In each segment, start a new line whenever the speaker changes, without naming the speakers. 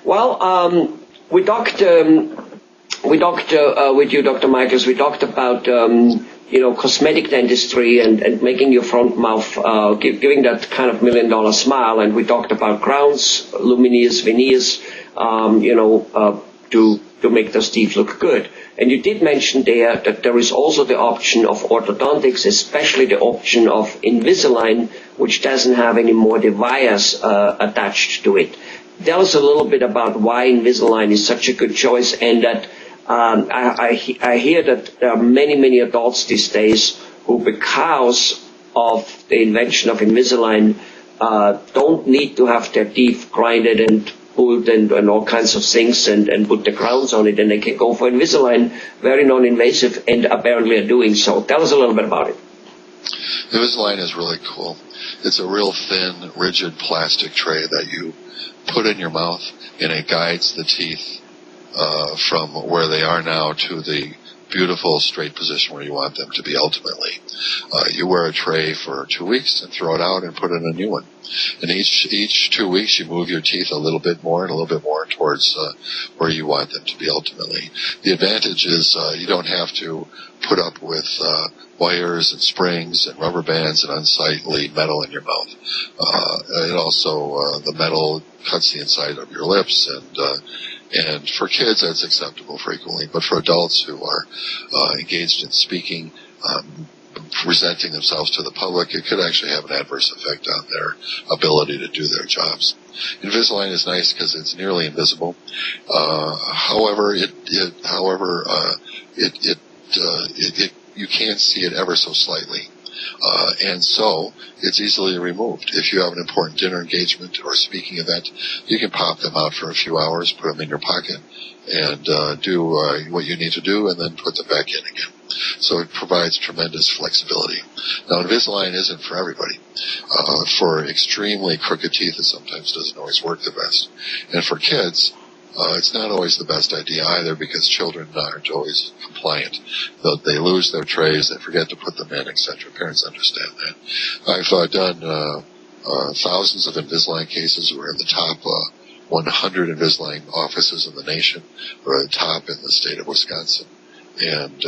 Well, we talked with you, Dr. Michaels. We talked about cosmetic dentistry and making your front mouth giving that kind of $1 million smile. And we talked about crowns, lumineers, veneers, to make those teeth look good. And you did mention there that there is also the option of orthodontics, especially the option of Invisalign, which doesn't have any more the wires attached to it. Tell us a little bit about why Invisalign is such a good choice, and that I hear that there are many adults these days who, because of the invention of Invisalign, don't need to have their teeth grinded and pulled and all kinds of things and put the crowns on it, and they can go for Invisalign, very non-invasive, and apparently are doing so. Tell us a little bit about it.
Invisalign is really cool. It's a real thin, rigid plastic tray that you put in your mouth, and it guides the teeth from where they are now to the beautiful straight position where you want them to be ultimately. You wear a tray for 2 weeks and throw it out and put in a new one. And each 2 weeks you move your teeth a little bit more and a little bit more towards where you want them to be ultimately. The advantage is you don't have to put up with wires and springs and rubber bands and unsightly metal in your mouth. It also, the metal cuts the inside of your lips, and for kids that's acceptable frequently, but for adults who are engaged in speaking, presenting themselves to the public, it could actually have an adverse effect on their ability to do their jobs. Invisalign is nice because it's nearly invisible. However, you can see it ever so slightly. And so it's easily removed. If you have an important dinner engagement or speaking event, you can pop them out for a few hours, put them in your pocket, and do what you need to do, and then put them back in again. So it provides tremendous flexibility. Now, Invisalign isn't for everybody. For extremely crooked teeth, it sometimes doesn't always work the best. And for kids, it's not always the best idea either, because children aren't always compliant. They lose their trays, they forget to put them in, etc. Parents understand that. I've done thousands of Invisalign cases. We're in the top 100 Invisalign offices in the nation. We're at the top in the state of Wisconsin. And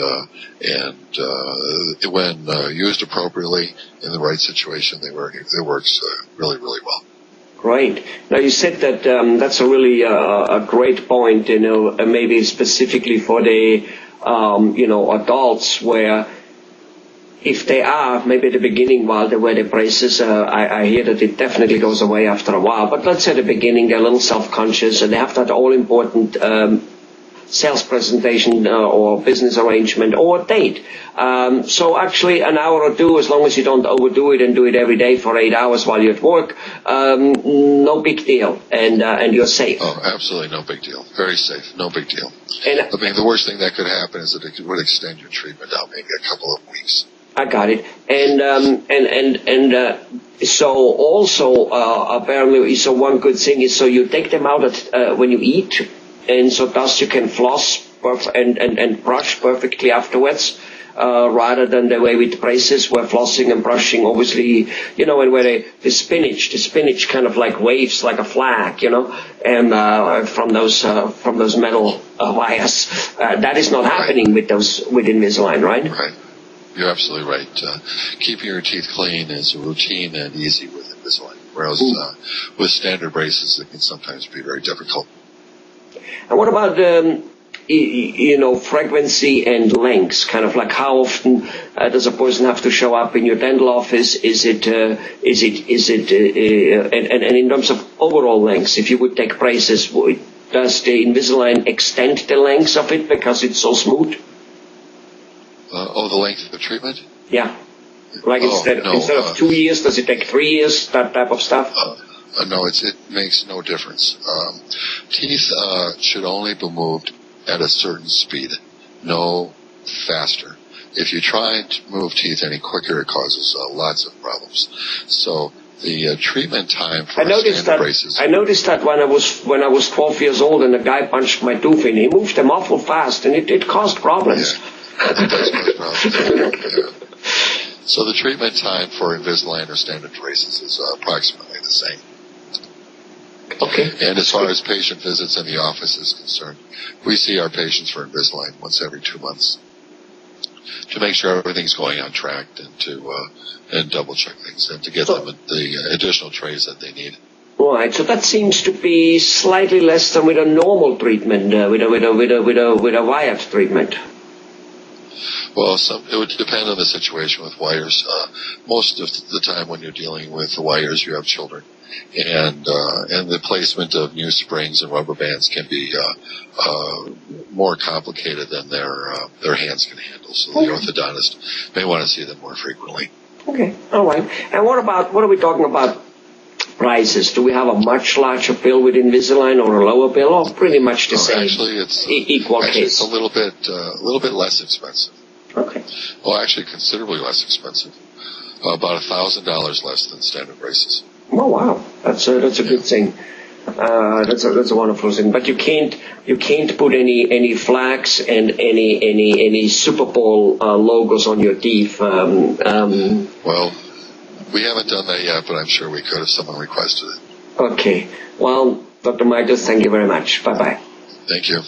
when used appropriately in the right situation, it works really, really well.
Great. Now, you said that that's a really a great point, maybe specifically for the, adults, where if they are, maybe at the beginning while they wear the braces, I hear that it definitely goes away after a while, but let's say at the beginning they're a little self-conscious and they have that all-important sales presentation or business arrangement or date. So actually an hour or two, as long as you don't overdo it and do it every day for 8 hours while you're at work, no big deal, and you're safe.
Oh, absolutely no big deal. Very safe, no big deal. I mean, the worst thing that could happen is that it would extend your treatment out maybe a couple of weeks.
I got it. So also apparently, so one good thing is, so you take them out when you eat, and so thus you can floss and brush perfectly afterwards, rather than the way with braces where flossing and brushing obviously, and where the spinach kind of like waves like a flag, and from those metal wires. That is not happening with Invisalign, right?
Right. You're absolutely right. Keeping your teeth clean is routine and easy with Invisalign, whereas with standard braces it can sometimes be very difficult.
And what about frequency and lengths? Kind of like how often does a person have to show up in your dental office? And in terms of overall lengths, if you would take braces, does the Invisalign extend the lengths of it because it's so smooth?
The length of the treatment?
Yeah. Like instead of 2 years, does it take 3 years? That type of stuff?
No, it makes no difference. Teeth should only be moved at a certain speed, no faster. If you try to move teeth any quicker, it causes lots of problems. So the treatment time for standard braces.
I noticed that when I was 12 years old and a guy punched my tooth in, he moved them awful fast, and it caused problems.
Yeah. It does cause problems. Yeah. So the treatment time for Invisalign or standard braces is approximately the same.
Okay.
And as far as patient visits in the office is concerned, we see our patients for Invisalign once every 2 months to make sure everything's going on track and double check things and to get them the additional trays that they need.
Right. So that seems to be slightly less than with a normal treatment, with a wired treatment.
Well, it would depend on the situation with wires. Most of the time when you're dealing with the wires, you have children. And the placement of new springs and rubber bands can be more complicated than their hands can handle. So the orthodontist may want to see them more frequently.
Okay, all right. And what are we talking about prices? Do we have a much larger bill with Invisalign or a lower bill, or pretty much the same?
Actually, it's
equal case.
It's a little bit less expensive.
Okay.
Well, actually, considerably less expensive. About $1,000 less than standard braces.
Oh wow, that's a good thing. That's a wonderful thing. But you can't put any flags and any Super Bowl logos on your teeth.
Well, we haven't done that yet, but I'm sure we could if someone requested it.
Okay. Well, Dr. Michaels, thank you very much. Bye bye.
Thank you.